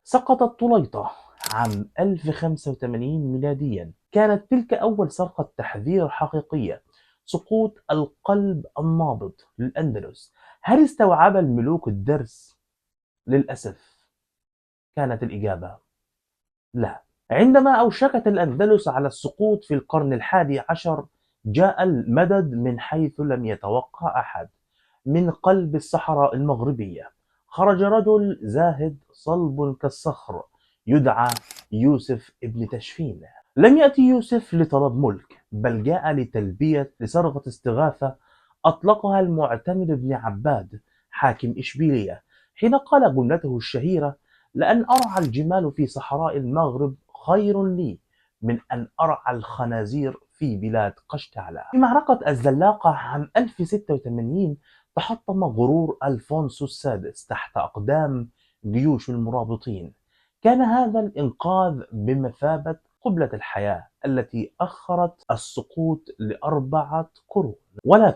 سقطت طليطة عام 1085 ميلاديا. كانت تلك أول سرقة تحذير حقيقية. سقوط القلب النابض للأندلس. هل استوعب الملوك الدرس؟ للأسف كانت الإجابة لا. عندما أوشكت الأندلس على السقوط في القرن ال11 جاء المدد من حيث لم يتوقع أحد. من قلب الصحراء المغربية خرج رجل زاهد صلب كالصخر يدعى يوسف ابن تشفين. لم يأتي يوسف لطلب ملك، بل جاء لتلبية لصرخة استغاثة أطلقها المعتمد بن عباد حاكم إشبيلية حين قال جملته الشهيرة: لأن أرعى الجمال في صحراء المغرب خير لي من أن أرعى الخنازير في بلاد قشتالة. في معركة الزلاقة عام 1086 تحطم غرور ألفونسو السادس تحت أقدام جيوش المرابطين. كان هذا الإنقاذ بمثابة قبلة الحياة التي أخرت السقوط ل4 قرون. ولكن